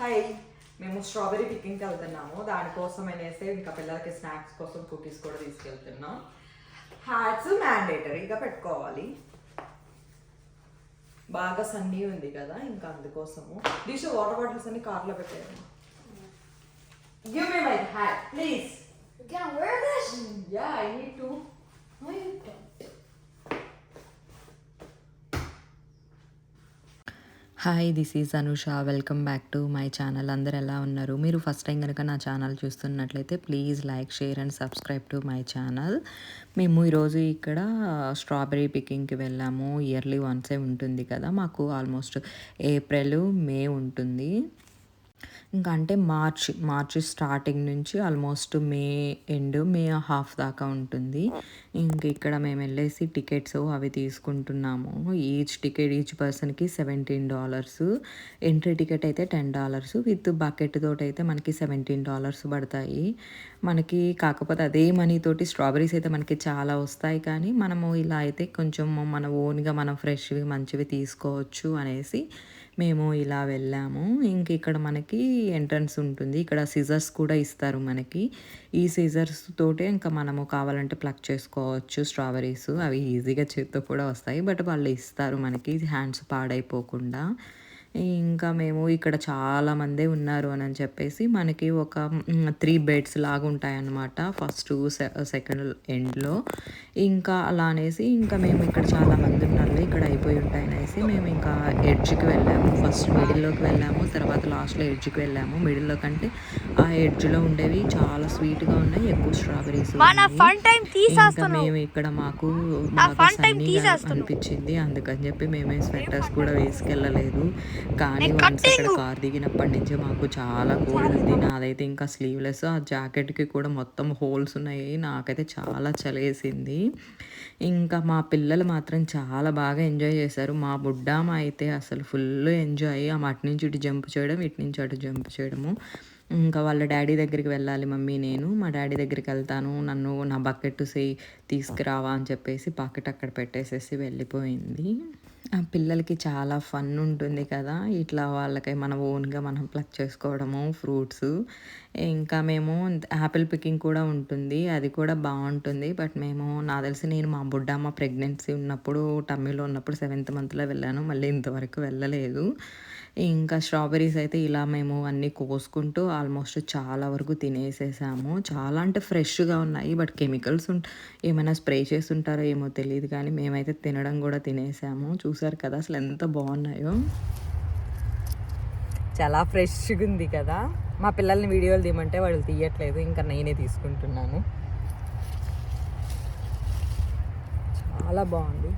Hi, మేము strawberry పికింగ్కి వెళ్తున్నాము. దానికోసం అనేసి ఇంకా పిల్లలకి స్నాక్స్ కోసం కుకీస్ కూడా తీసుకెళ్తున్నాం. హ్యాట్స్ మ్యాండేటరీగా పెట్టుకోవాలి. బాగా సన్నీ ఉంది కదా, ఇంకా అందుకోసము. డిష్ వాటర్ బాటిల్స్ అన్ని కార్లో పెట్టాము. Give me my hat please. You gonna wear this? Yeah, I need to. No, you don't. Hi, this is Anusha. Welcome back to my channel. అందరు ఎలా ఉన్నారు? మీరు ఫస్ట్ టైం కనుక నా ఛానల్ చూస్తున్నట్లయితే please like, share and subscribe to my channel. మేము ఈరోజు ఇక్కడ స్ట్రాబెరీ పికింగ్కి వెళ్ళాము. ఇయర్లీ వన్సే ఉంటుంది కదా, మాకు ఆల్మోస్ట్ ఏప్రిల్ మే ఉంటుంది. ఇంకా అంటే మార్చి స్టార్టింగ్ నుంచి ఆల్మోస్ట్ మే హాఫ్ దాకా ఉంటుంది. ఇంక ఇక్కడ మేము వెళ్ళేసి టికెట్స్ అవి తీసుకుంటున్నాము. ఈచ్ పర్సన్కి $17. ఎంట్రీ టికెట్ అయితే $10. విత్ బకెట్ తోటి అయితే మనకి $17 పడతాయి మనకి. కాకపోతే అదే మనీ తోటి స్ట్రాబెరీస్ అయితే మనకి చాలా వస్తాయి, కానీ మనము ఇలా అయితే కొంచెం మన ఓన్గా మనం ఫ్రెష్వి మంచివి తీసుకోవచ్చు అనేసి మేము ఇలా వెళ్ళాము. ఇంక ఇక్కడ మనకి ఎంట్రన్స్ ఉంటుంది. ఇక్కడ సిజర్స్ కూడా ఇస్తారు మనకి. ఈ సిజర్స్ తోటే ఇంకా మనము కావాలంటే ప్లక్ చేసుకోవచ్చు స్ట్రాబెరీస్. అవి ఈజీగా చేతితో కూడా వస్తాయి, బట్ వాళ్ళు ఇస్తారు మనకి హ్యాండ్స్ పాడైపోకుండా. ఇంకా మేము ఇక్కడ చాలామందే ఉన్నారు అని చెప్పేసి మనకి ఒక 3 బెడ్స్ లాగా ఉంటాయన్నమాట, ఫస్ట్ సెకండ్ ఎండ్లో. ఇంకా అలా అనేసి ఇంకా మేము ఇక్కడ చాలామంది ఉన్నారు, ఇక్కడ అయిపోయి ఉంటాయనేసి మేము ఇంకా ఎడ్జ్కి వెళ్ళాము. ఫస్ట్ మిడిల్లోకి వెళ్ళాము, తర్వాత లాస్ట్లో ఎడ్జ్కి వెళ్ళాము. మిడిల్లో కంటే ఆ ఎడ్జ్లో ఉండేవి చాలా స్వీట్గా ఉన్నాయి, ఎక్కువ స్ట్రాబెరీస్. ఇంకా మేము ఇక్కడ మాకు సన్నీగా అనిపించింది, అందుకని చెప్పి మేమే స్వెటర్స్ కూడా వేసుకెళ్ళలేదు. కానీ వన్స్ అక్కడ కార్ దిగినప్పటి నుంచి మాకు చాలా కోల్డ్ ఉంది. నాదైతే ఇంకా స్లీవ్లెస్, ఆ జాకెట్కి కూడా మొత్తం హోల్స్ ఉన్నాయి. నాకైతే చాలా చలేసింది. ఇంకా మా పిల్లలు మాత్రం చాలా బాగా ఎంజాయ్ చేశారు. మా బుడ్డామ అయితే అసలు ఫుల్ ఎంజాయ్. అటు నుంచి ఇటు జంప్ చేయడం, ఇటు నుంచి అటు జంప్ చేయడము. ఇంకా వాళ్ళ డాడీ దగ్గరికి వెళ్ళాలి మమ్మీ, నేను మా డాడీ దగ్గరికి వెళ్తాను, నన్ను నా బకెట్ తీసుకురావా అని చెప్పేసి బకెట్ అక్కడ పెట్టేసేసి వెళ్ళిపోయింది. ఆ పిల్లలకి చాలా ఫన్ ఉంటుంది కదా, ఇట్లా వాళ్ళకి మన ఓన్గా మనం ప్లక్ చేసుకోవడము ఫ్రూట్స్. ఇంకా మేము యాపిల్ పికింగ్ కూడా ఉంటుంది, అది కూడా బాగుంటుంది. బట్ నాకు తెలిసి నేను మా బుడ్డమ్మ ప్రెగ్నెన్సీ ఉన్నప్పుడు, టమ్మీలో ఉన్నప్పుడు 7th మంత్లో వెళ్ళాను, మళ్ళీ ఇంతవరకు వెళ్ళలేదు. ఇంకా స్ట్రాబెరీస్ అయితే ఇలా మేము అన్నీ కోసుకుంటూ ఆల్మోస్ట్ చాలా వరకు తినేసేసాము. చాలా అంటే ఫ్రెష్గా ఉన్నాయి, బట్ కెమికల్స్ ఏమైనా స్ప్రే చేసి ఉంటారో ఏమో తెలియదు, కానీ మేమైతే తినడం కూడా తినేసాము. చూసారు కదా అసలు ఎంత బాగున్నాయో, చాలా ఫ్రెష్గా ఉంది కదా. మా పిల్లల్ని వీడియోలు తీయమంటే వాళ్ళు తీయట్లేదు, ఇంకా నేనే తీసుకుంటున్నాను. చాలా బాగుంది,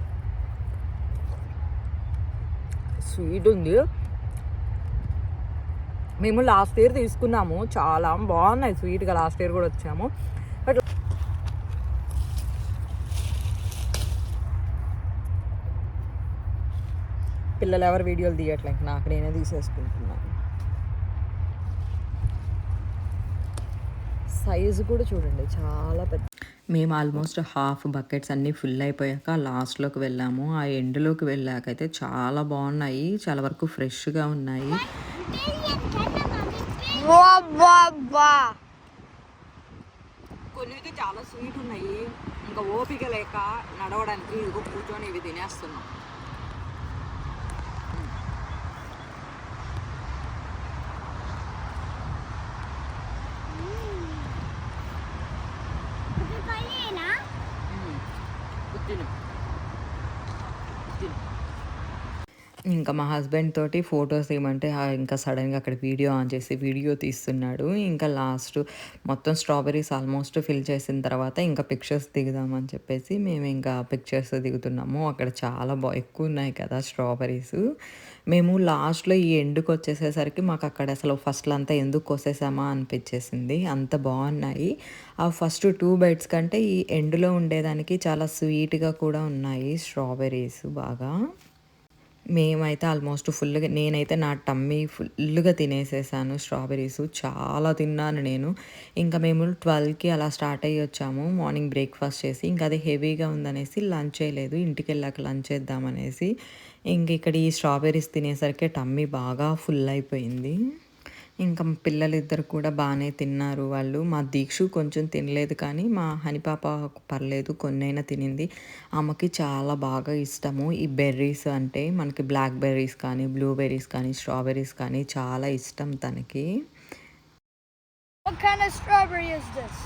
స్వీట్ ఉంది. మేము లాస్ట్ ఇయర్ తీసుకున్నాము, చాలా బాగున్నాయి స్వీట్గా. లాస్ట్ ఇయర్ కూడా వచ్చాము, బట్ పిల్లలు ఎవరు వీడియోలు తీయట్లేదు, నాకు నేనే తీసేసుకుంటున్నాను. సైజు కూడా చూడండి చాలా పెద్ద. మేము ఆల్మోస్ట్ హాఫ్ బకెట్స్ అన్నీ ఫుల్ అయిపోయాక లాస్ట్లోకి వెళ్ళాము. ఆ ఎండ్లోకి వెళ్ళాకైతే చాలా బాగున్నాయి, చాలా వరకు ఫ్రెష్గా ఉన్నాయి. కొన్ని చాలా స్వీట్ ఉన్నాయి, ఇంకా ఓపిక లేక నడవడానికి ఇదిగో కూర్చొని ఇవి తినేస్తున్నాం. ఇంకా మా హస్బెండ్ తోటి ఫొటోస్ ఏమంటే ఇంకా సడన్గా అక్కడ వీడియో ఆన్ చేసి వీడియో తీస్తున్నాడు. ఇంకా లాస్ట్ మొత్తం స్ట్రాబెరీస్ ఆల్మోస్ట్ ఫిల్ చేసిన తర్వాత ఇంకా పిక్చర్స్ దిగుదామని చెప్పేసి మేము ఇంకా పిక్చర్స్ దిగుతున్నాము. అక్కడ చాలా ఎక్కువ ఉన్నాయి కదా స్ట్రాబెరీస్. మేము లాస్ట్లో ఈ ఎండుకు వచ్చేసేసరికి మాకు అక్కడ అసలు ఫస్ట్లో అంతా ఎందుకు కోసేసామా అనిపించేసింది, అంత బాగున్నాయి. ఆ ఫస్ట్ 2 బైట్స్ కంటే ఈ ఎండులో ఉండేదానికి చాలా స్వీట్గా కూడా ఉన్నాయి స్ట్రాబెరీస్ బాగా. మేమైతే ఆల్మోస్ట్ ఫుల్గా, నేనైతే నా టమ్మీ ఫుల్గా తినేసేసాను స్ట్రాబెరీస్, చాలా తిన్నాను నేను. ఇంకా మేము 12కి అలా స్టార్ట్ అయ్యి వచ్చాము మార్నింగ్ బ్రేక్ఫాస్ట్ చేసి. ఇంకా అది హెవీగా ఉందనేసి లంచ్ చేయలేదు, ఇంటికి వెళ్ళాక లంచ్ చేద్దామనేసి. ఇంక ఇక్కడ ఈ స్ట్రాబెరీస్ తినేసరికి టమ్మీ బాగా ఫుల్ అయిపోయింది. ఇంకా మా పిల్లలిద్దరు కూడా బాగానే తిన్నారు వాళ్ళు. మా దీక్షు కొంచెం తినలేదు కానీ మా హనీ పాప పర్లేదు కొన్నైనా తినింది. ఆమెకి చాలా బాగా ఇష్టము ఈ బెర్రీస్ అంటే మనకి బ్లాక్ బెర్రీస్ కానీ బ్లూబెర్రీస్ కానీ స్ట్రాబెర్రీస్ కానీ చాలా ఇష్టం తనకి. What kind of strawberry is this?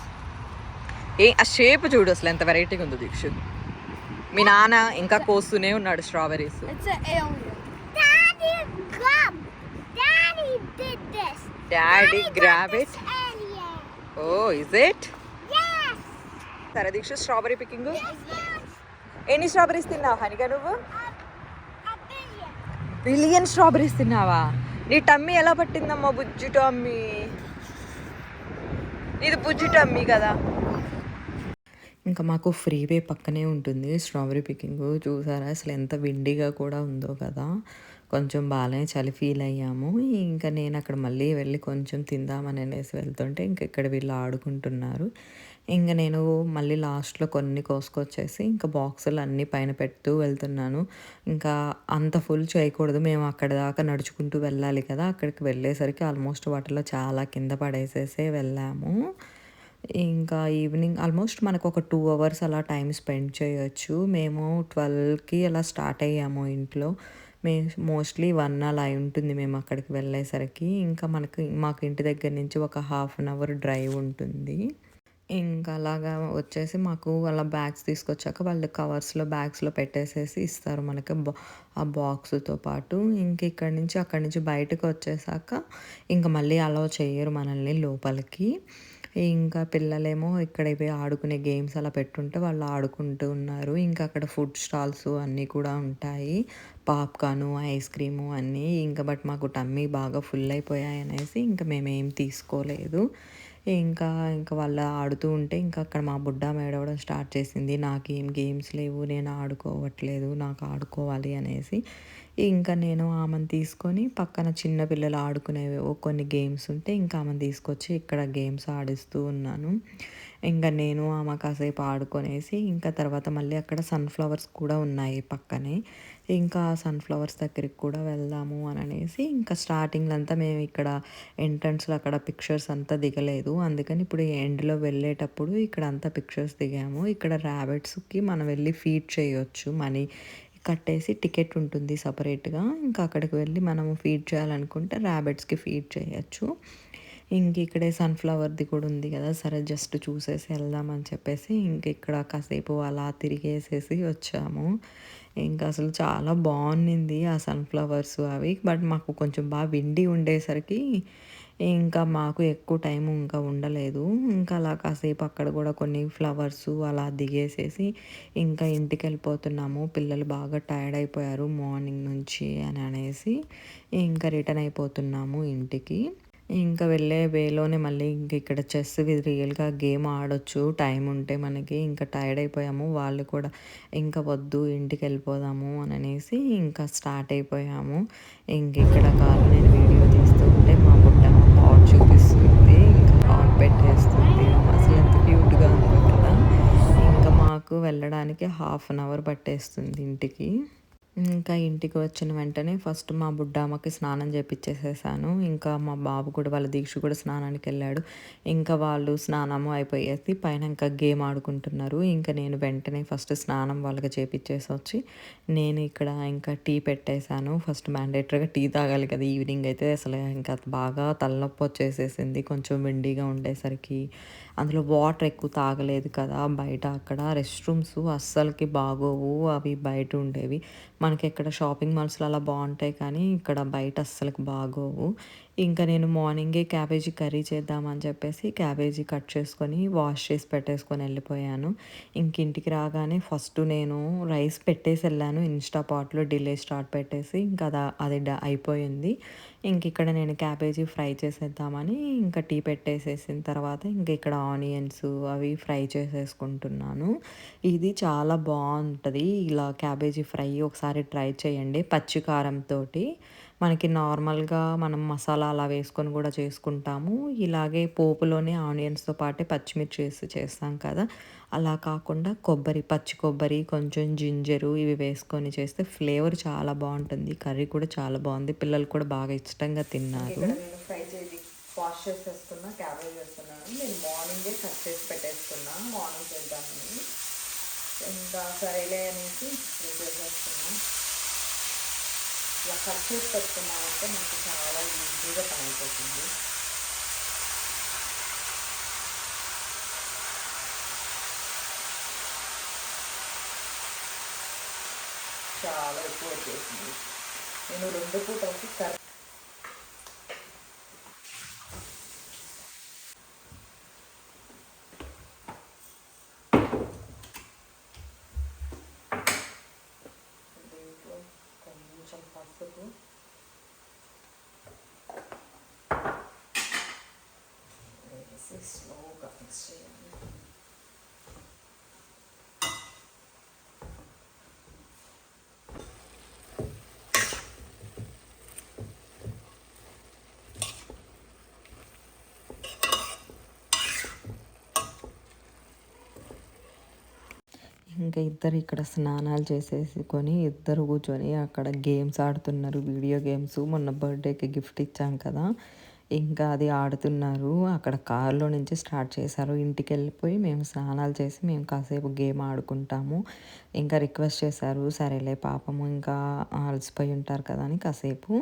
ఆ షేప్ చూడు అసలు ఎంత వెరైటీగా ఉందో దీక్షు. మీ నాన్న ఇంకా కోస్తూనే ఉన్నాడు strawberries. It's an alien. Daddy, come. Daddy did this. Daddy grab it. Alien. Oh is it? Yes. సరే దీక్షు స్ట్రాబెర్రీ పికింగ్. Yes. ఎన్ని స్ట్రాబెర్రీస్ తిన్నావు హనిగా నువ్వు? A billion. బిలియన్ స్ట్రాబెర్రీస్ తిన్నావా? నీ టమ్మీ ఎలా పట్టిందమ్మా బుజ్జి టమ్మీ? ఇది బుజ్జి టమ్మీ కదా. ఇంకా మాకు ఫ్రీవే పక్కనే ఉంటుంది స్ట్రాబెర్రీ పికింగ్. చూసారా అసలు ఎంత విండిగా కూడా ఉందో కదా. కొంచెం బాగానే చలి ఫీల్ అయ్యాము. ఇంకా నేను అక్కడ మళ్ళీ వెళ్ళి కొంచెం తిందామని అనేసి వెళ్తుంటే ఇంక ఇక్కడ వీళ్ళు ఆడుకుంటున్నారు. ఇంకా నేను మళ్ళీ లాస్ట్లో కొన్ని కోసుకొచ్చేసి ఇంకా బాక్సులు అన్నీ పైన పెడుతూ వెళ్తున్నాను. ఇంకా అంత ఫుల్ చేయకూడదు, మేము అక్కడ దాకా నడుచుకుంటూ వెళ్ళాలి కదా. అక్కడికి వెళ్ళేసరికి ఆల్మోస్ట్ వాటిలో చాలా కింద పడేసేసే వెళ్ళాము. ఇంకా ఈవినింగ్ ఆల్మోస్ట్ మనకు ఒక 2 అవర్స్ అలా టైం స్పెండ్ చేయొచ్చు. మేము 12కి అలా స్టార్ట్ అయ్యాము ఇంట్లో. మోస్ట్లీ 1 అలా అయి ఉంటుంది మేము అక్కడికి వెళ్ళేసరికి. ఇంకా మాకు ఇంటి దగ్గర నుంచి ఒక 1/2 అవర్ డ్రైవ్ ఉంటుంది. ఇంకా అలాగా వచ్చేసి మాకు అలా బ్యాగ్స్ తీసుకొచ్చాక వాళ్ళు కవర్స్లో బ్యాగ్స్లో పెట్టేసేసి ఇస్తారు మనకి ఆ బాక్స్తో పాటు. ఇంక అక్కడి నుంచి బయటకు వచ్చేసాక ఇంకా మళ్ళీ అలౌ చేయరు మనల్ని లోపలికి. ఇంకా పిల్లలేమో ఇక్కడ ఇవి ఆడుకునే గేమ్స్ అలా పెట్టుంటే వాళ్ళు ఆడుకుంటూ ఉన్నారు. ఇంకా అక్కడ ఫుడ్ స్టాల్స్ అన్నీ కూడా ఉంటాయి, పాప్కార్ను ఐస్ క్రీము అన్నీ. ఇంకా బట్ మాకు టమ్మీ బాగా ఫుల్ అయిపోయాయి అనేసి ఇంకా మేమేం తీసుకోలేదు. ఇంకా వాళ్ళు ఆడుతూ ఉంటే ఇంకా అక్కడ మా బుడ్డామ ఏడవడం స్టార్ట్ చేసింది. నాకేం గేమ్స్ లేవు, నేను ఆడుకోవట్లేదు, నాకు ఆడుకోవాలి అనేసి. ఇంకా నేను ఆమెను తీసుకొని పక్కన చిన్న పిల్లలు ఆడుకునేవి కొన్ని గేమ్స్ ఉంటే ఇంకా ఆమెను తీసుకొచ్చి ఇక్కడ గేమ్స్ ఆడిస్తూ ఉన్నాను. ఇంకా నేను ఆమె కాసేపు ఆడుకొనేసి ఇంకా తర్వాత మళ్ళీ అక్కడ సన్ఫ్లవర్స్ కూడా ఉన్నాయి పక్కనే. ఇంకా సన్ఫ్లవర్స్ దగ్గరికి కూడా వెళ్దాము అని అనేసి ఇంకా స్టార్టింగ్లో అంతా మేము ఇక్కడ ఎంట్రన్స్లో అక్కడ పిక్చర్స్ అంతా దిగలేదు. అందుకని ఇప్పుడు ఎండ్లో వెళ్ళేటప్పుడు ఇక్కడ అంతా పిక్చర్స్ దిగాము. ఇక్కడ ర్యాబిట్స్కి మనం వెళ్ళి ఫీడ్ చేయొచ్చు, మనీ కట్టేసి టికెట్ ఉంటుంది సపరేట్గా. ఇంకా అక్కడికి వెళ్ళి మనము ఫీడ్ చేయాలనుకుంటే ర్యాబిట్స్కి ఫీడ్ చేయొచ్చు. ఇంక ఇక్కడే సన్ఫ్లవర్ది కూడా ఉంది కదా, సరే జస్ట్ చూసేసి వెళ్దామని చెప్పేసి ఇంక ఇక్కడ కాసేపు అలా తిరిగేసేసి వచ్చాము. ఇంకా అసలు చాలా బాగుంది ఆ సన్ఫ్లవర్స్ అవి. బట్ మాకు కొంచెం బాగా విండి ఉండేసరికి ఇంకా మాకు ఎక్కువ టైం ఇంకా ఉండలేదు. ఇంకా అలా కాసేపు అక్కడ కూడా కొన్ని ఫ్లవర్స్ అలా దిగేసేసి ఇంకా ఇంటికి వెళ్ళిపోతున్నాము. పిల్లలు బాగా టైర్డ్ అయిపోయారు మార్నింగ్ నుంచి అని అనేసి ఇంకా రిటర్న్ అయిపోతున్నాము ఇంటికి. ఇంకా వెళ్ళే వేలోనే మళ్ళీ ఇక్కడ చెస్ రియల్గా గేమ్ ఆడొచ్చు టైం ఉంటే మనకి. ఇంకా టైర్డ్ అయిపోయాము, వాళ్ళు కూడా ఇంకా వద్దు ఇంటికి వెళ్ళిపోదాము అని అనేసి ఇంకా స్టార్ట్ అయిపోయాము. ఇక్కడ కాదు నేను వీడియో తీస్తూ ఉంటే మా బుట్టమ్మ హాట్ చూపిస్తుంది, ఇంకా హాట్ పెట్టేస్తుంది. అసలు ఎంత క్యూట్గా ఉంది కదా. ఇంకా మాకు వెళ్ళడానికి 1/2 అవర్ పట్టేస్తుంది ఇంటికి. ఇంకా ఇంటికి వచ్చిన వెంటనే ఫస్ట్ మా బుడ్డామ్మకి స్నానం చేపించేసేసాను. ఇంకా మా బాబు కూడా వాళ్ళ దీక్ష కూడా స్నానానికి వెళ్ళాడు. ఇంకా వాళ్ళు స్నానము అయిపోయేసి పైన ఇంకా గేమ్ ఆడుకుంటున్నారు. ఇంకా నేను వెంటనే ఫస్ట్ స్నానం వాళ్ళకి చేపించేసి వచ్చి నేను ఇక్కడ ఇంకా టీ పెట్టేశాను. ఫస్ట్ మ్యాండేటరీగా టీ తాగాలి కదా ఈవినింగ్ అయితే. అసలు ఇంకా బాగా తలనొప్పి వచ్చేసేసింది కొంచెం విండిగా ఉండేసరికి. అందులో వాటర్ ఎక్కువ తాగలేదు కదా, బయట అక్కడ రెస్ట్ రూమ్స్ అస్సలకి బాగోవు, అవి బయట ఉండేవి. మనకి ఇక్కడ షాపింగ్ మాల్స్లో అలా బాగుంటాయి కానీ ఇక్కడ బయట అస్సలకి బాగోవు. ఇంకా నేను మార్నింగే క్యాబేజీ కర్రీ చేద్దామని చెప్పేసి క్యాబేజీ కట్ చేసుకొని వాష్ చేసి పెట్టేసుకొని వెళ్ళిపోయాను. ఇంటికి రాగానే ఫస్ట్ నేను రైస్ పెట్టేసి వెళ్ళాను ఇన్స్టా పాట్లో డిలే స్టార్ట్ పెట్టేసి. ఇంకా అది అయిపోయింది. ఇక్కడ నేను క్యాబేజీ ఫ్రై చేసేద్దామని ఇంకా టీ పెట్టేసేసిన తర్వాత ఇక్కడ ఆనియన్స్ అవి ఫ్రై చేసేసుకుంటున్నాను. ఇది చాలా బాగుంటుంది ఇలా క్యాబేజీ ఫ్రై, ఒకసారి ట్రై చేయండి. పచ్చి కారంతో మనకి నార్మల్గా మనం మసాలా అలా వేసుకొని కూడా చేసుకుంటాము. ఇలాగే పోపులోనే ఆనియన్స్తో పాటే పచ్చిమిర్చి వేసి చేస్తాం కదా, అలా కాకుండా పచ్చి కొబ్బరి కొంచెం జింజరు ఇవి వేసుకొని చేస్తే ఫ్లేవర్ చాలా బాగుంటుంది. కర్రీ కూడా చాలా బాగుంది, పిల్లలు కూడా బాగా ఇష్టంగా తిన్నారు. ఫ్రై చేసి వాష్ చేసేసుకున్న క్యాబేజ్ వేస్తున్నాను. నేను మార్నింగే కట్ చేసి పెట్టేసుకున్నా, మార్నింగ్ చేద్దామని. ఇంకా సరేలే అనేసి చేసేస్తున్నా. ఇలా కట్ చేసి పెట్టుకున్నామంటే మనకు చాలా ఈజీగా పని అయిపోతుంది. చాలా ఎక్కువ వచ్చేసింది. నేను 2 పూటలకి కర్రీ దీంట్లో కొంచెం పసుపు, వేసి స్లోగా మిక్స్ చేయాలి. ఇంకా ఇద్దరు ఇక్కడ స్నానాలు చేసేసుకొని ఇద్దరు కూర్చొని అక్కడ గేమ్స్ ఆడుతున్నారు, వీడియో గేమ్స్. మొన్న బర్త్డేకి గిఫ్ట్ ఇచ్చాం కదా, ఇంకా అది ఆడుతున్నారు. అక్కడ కారులో నుంచి స్టార్ట్ చేశారు. ఇంటికి వెళ్ళిపోయి మేము స్నానాలు చేసి మేము కాసేపు గేమ్ ఆడుకుంటాము. ఇంకా రిక్వెస్ట్ చేశారు, సరేలే పాపము ఇంకా అలసిపోయి ఉంటారు కదా అని కాసేపు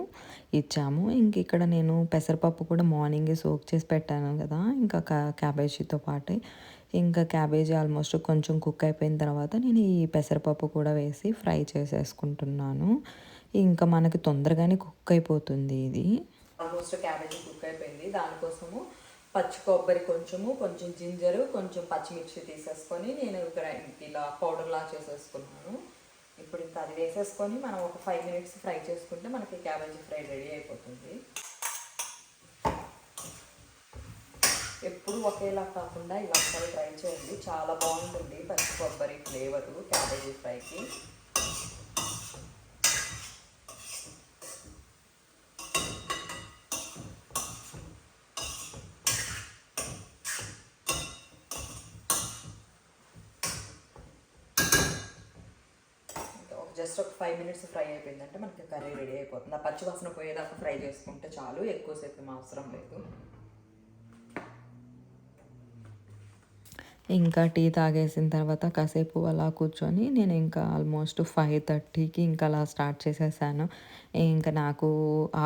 ఇచ్చాము. ఇంక ఇక్కడ నేను పెసరపప్పు కూడా మార్నింగే సోక్ చేసి పెట్టాను కదా, ఇంకా క్యాబేజీతో పాటే. ఇంకా క్యాబేజీ ఆల్మోస్ట్ కొంచెం కుక్ అయిపోయిన తర్వాత నేను ఈ పెసరపప్పు కూడా వేసి ఫ్రై చేసేసుకుంటున్నాను. ఇంకా మనకి తొందరగానే కుక్ అయిపోతుంది ఇది. ఆల్మోస్ట్ క్యాబేజీ కుక్ అయిపోయింది. దానికోసము పచ్చి కొబ్బరి కొంచెం జింజరు, కొంచెం పచ్చిమిర్చి తీసేసుకొని నేను ఇలా పౌడర్లా చేసేసుకున్నాను. ఇప్పుడు ఇంకా అది వేసేసుకొని మనం ఒక 5 minutes ఫ్రై చేసుకుంటే మనకి క్యాబేజీ ఫ్రై రెడీ అయిపోతుంది. ఎప్పుడు ఒకేలా కాకుండా ఇలా ఒకసారి ట్రై చేయండి, చాలా బాగుంటుంది పచ్చి కొబ్బరి ఫ్లేవరు క్యాబేజీ ఫ్రైకి. జస్ట్ ఒక 5 minutes ఫ్రై అయిపోయిందంటే మనకి కర్రీ రెడీ అయిపోతుంది. ఆ పచ్చి వాసన పోయేదాకా ఫ్రై చేసుకుంటే చాలు, ఎక్కువసేపు ఏం అవసరం లేదు. ఇంకా టీ తాగేసిన తర్వాత కాసేపు అలా కూర్చొని నేను ఇంకా ఆల్మోస్ట్ 5:30కి ఇంకా అలా స్టార్ట్ చేసేసాను. ఇంకా నాకు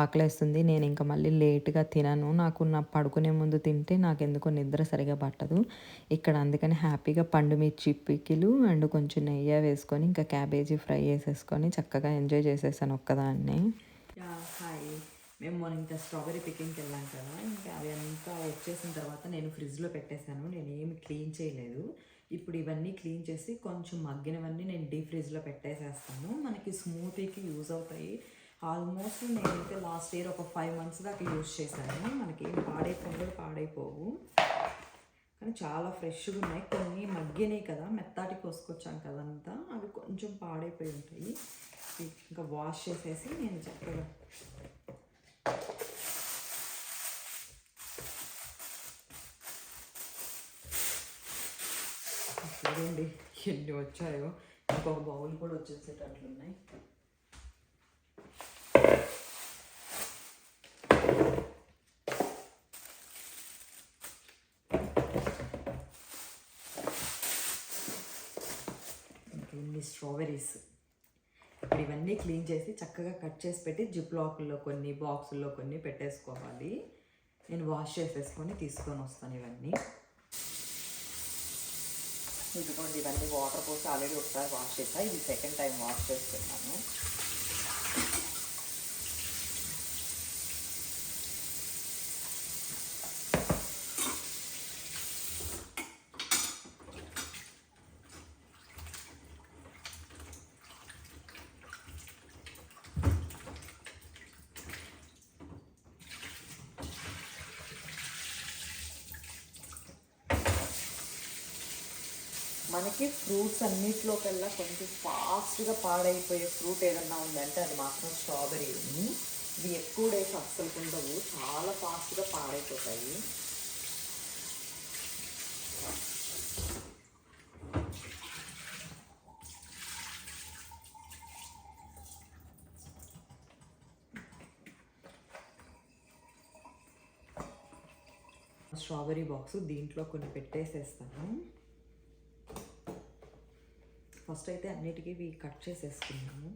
ఆకలేస్తుంది, నేను ఇంకా మళ్ళీ లేట్గా తినను. నా పడుకునే ముందు తింటే నాకు ఎందుకో నిద్ర సరిగా పట్టదు. ఇక్కడ అందుకని హ్యాపీగా పండు మిర్చి పికిలు అండ్ కొంచెం నెయ్యి వేసుకొని ఇంకా క్యాబేజీ ఫ్రై చేసేసుకొని చక్కగా ఎంజాయ్ చేసేసాను ఒక్కదాన్నే. హాయ్, మేము మొన్న ఇంకా స్ట్రాబెరీ పికింగ్కి వెళ్ళాం కదా, ఇంకా అవి అంతా వచ్చేసిన తర్వాత నేను ఫ్రిడ్జ్లో పెట్టేశాను. నేను ఏమి క్లీన్ చేయలేదు. ఇప్పుడు ఇవన్నీ క్లీన్ చేసి కొంచెం మగ్గినవన్నీ నేను డీప్ ఫ్రిడ్జ్లో పెట్టేసేస్తాను. మనకి స్మూతీకి యూజ్ అవుతాయి. ఆల్మోస్ట్ నేనైతే లాస్ట్ ఇయర్ ఒక 5 months దాకా యూజ్ చేశాను. మనకి ఏం పాడైపోవు, కానీ చాలా ఫ్రెష్గా ఉన్నాయి. కొన్ని మగ్గినాయి కదా, మెత్తాటి కోసుకొచ్చాం కదంతా, అవి కొంచెం పాడైపోయి ఉంటాయి. ఇంకా వాష్ చేసేసి నేను చక్కగా చూడండి ఎన్ని వచ్చాయో. ఇంకొక బౌల్ కూడా వచ్చేసేటట్లున్నాయి. ఇంకెన్ని స్ట్రాబెరీస్. ఇప్పుడు ఇవన్నీ క్లీన్ చేసి చక్కగా కట్ చేసి పెట్టి జిప్ లాక్లో కొన్ని, బాక్సుల్లో కొన్ని పెట్టేసుకోవాలి. నేను వాష్ చేసేసుకొని తీసుకొని వస్తాను ఇవన్నీ. ఇదిగోండి, ఇవన్నీ వాటర్ పోసి ఆల్రెడీ ఒకసారి వాష్ చేసా, ఇది సెకండ్ టైం వాష్ చేస్తున్నాను. మనకి ఫ్రూట్స్ అన్నిటిలోకల్లా కొంచెం ఫాస్ట్గా పాడైపోయే ఫ్రూట్ ఏదన్నా ఉందంటే అది మాత్రం స్ట్రాబెరీ. ఇవి ఎక్కువ డేస్ అస్సలు ఉండవు, చాలా ఫాస్ట్గా పాడైపోతాయి. స్ట్రాబెరీ బాక్స్ దీంట్లో కొన్ని పెట్టేసేస్తాను. ఫస్ట్ అయితే అన్నిటికీ ఇవి కట్ చేసేసుకున్నాము.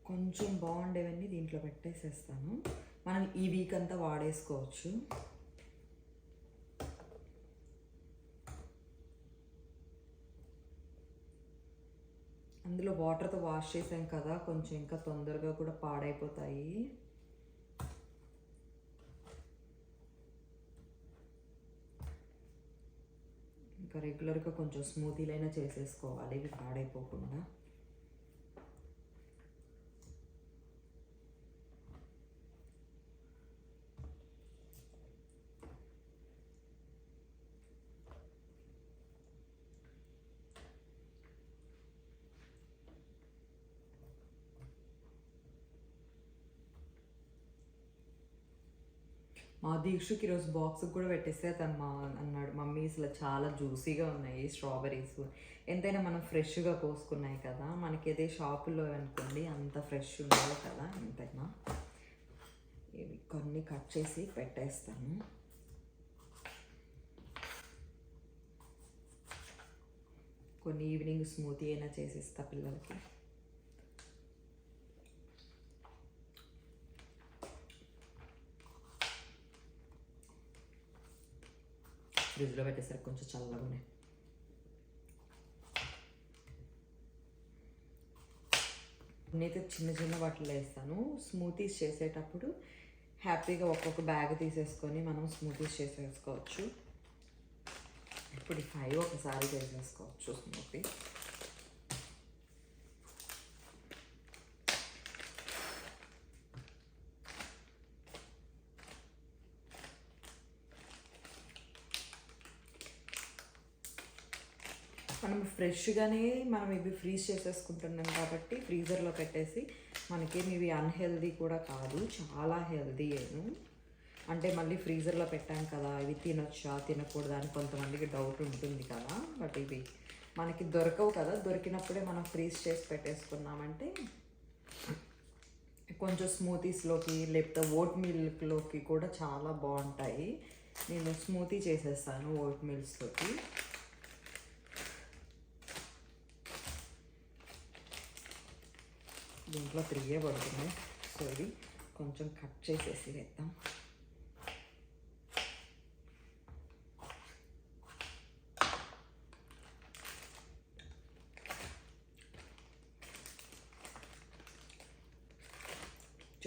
కొంచెం బాగుండేవన్నీ దీంట్లో పెట్టేసేస్తాను. మనం ఈ వీక్ అంతా వాడేసుకోవచ్చు. అందులో వాటర్తో వాష్ చేసాం కదా, కొంచెం ఇంకా తొందరగా కూడా పాడైపోతాయి. ఇంకా రెగ్యులర్గా కొంచెం స్మూతీలైనా చేసేసుకోవాలి ఇవి పాడైపోకుండా. మా దీక్షకి ఈరోజు బాక్స్ కూడా పెట్టేస్తే తను అన్నాడు, మమ్మీ అసలు చాలా జ్యూసీగా ఉన్నాయి స్ట్రాబెరీస్, ఎంతైనా మనం ఫ్రెష్గా కోసుకున్నాయి కదా, మనకి అదే షాపులో అనుకోండి అంత ఫ్రెష్ ఉండవు కదా ఎంతైనా. ఇవి కొన్ని కట్ చేసి పెట్టేస్తాను. కొన్ని ఈవినింగ్ స్మూతీ అయినా చేసిస్తా పిల్లలకి. ఫ్రిడ్జ్లో పెట్టేసరికి కొంచెం చల్లగా ఉన్నాయి. నేనైతే చిన్న చిన్న వాటిలో వేస్తాను. స్మూతీస్ చేసేటప్పుడు హ్యాపీగా ఒక్కొక్క బ్యాగ్ తీసేసుకొని మనం స్మూతీస్ చేసేసుకోవచ్చు. ఇప్పుడు 5 ఒకసారి చేసేసుకోవచ్చు స్మూతీ. మనం ఫ్రెష్గానే మనం ఇవి ఫ్రీజ్ చేసేసుకుంటున్నాం కాబట్టి ఫ్రీజర్లో పెట్టేసి మనకేమి ఇవి అన్హెల్దీ కూడా కాదు, చాలా హెల్దీ. అంటే మళ్ళీ ఫ్రీజర్లో పెట్టాం కదా, ఇవి తినొచ్చా తినకూడదా అని కొంతమందికి డౌట్ ఉంటుంది కదా. బట్ ఇవి మనకి దొరకవు కదా, దొరికినప్పుడే మనం ఫ్రీజ్ చేసి పెట్టేసుకున్నామంటే కొంచెం స్మూతీస్లోకి లేకపోతే ఓట్ మిల్క్లోకి కూడా చాలా బాగుంటాయి. నేను స్మూతీ చేసేస్తాను ఓట్ మిల్క్స్ తోటి. దీంట్లో 3 పడుతున్నాయి, సో ఇది కొంచెం కట్ చేసేసి వేద్దాం.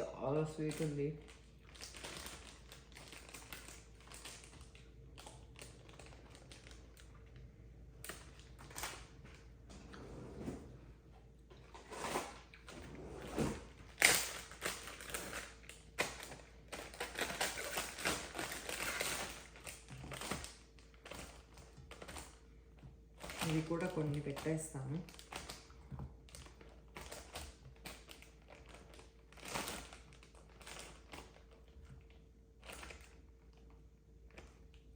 చాలా స్వీట్ ఉంది. ఇవి కూడా కొన్ని పెట్టేస్తాను.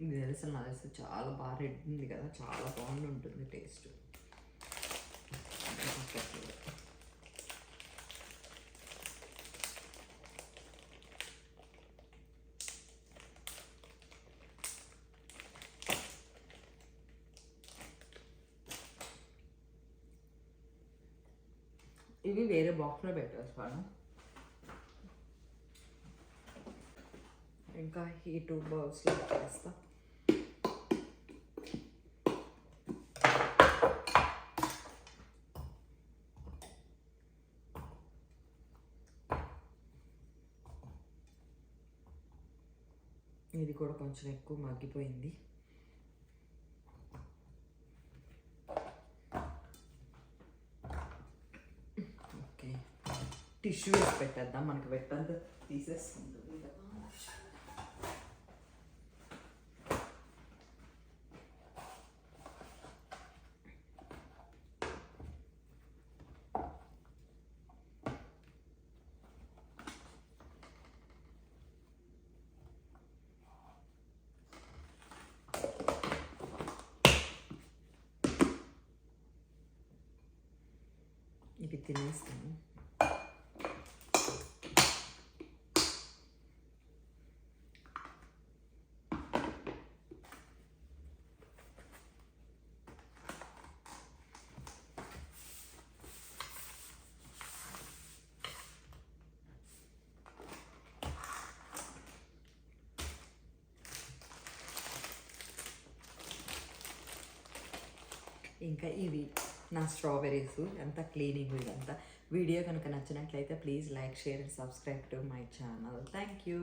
ఇది అసలు నాకు తెలిసి చాలా బాగా రెడ్ ఉంది కదా, చాలా బాగుండి ఉంటుంది టేస్ట్. ఇవి వేరే బాక్స్లో పెట్టేస్తాను. ఇంకా ఈ 2 బౌల్స్లో పెట్టేస్తా. ఇది కూడా కొంచెం ఎక్కువ మగ్గిపోయింది. ఓకే, టిష్యూ వేసి పెట్టేద్దాం, మనకి పెట్టంత తీసేసుకుంటుంది కదా. తినేస్తాను. ఇంకా ఇవి నా స్ట్రాబెర్రీస్ ఎంత క్లీనింగ్ ఇదంతా. వీడియో కనుక నచ్చినట్లయితే please like share and subscribe to my channel. Thank you.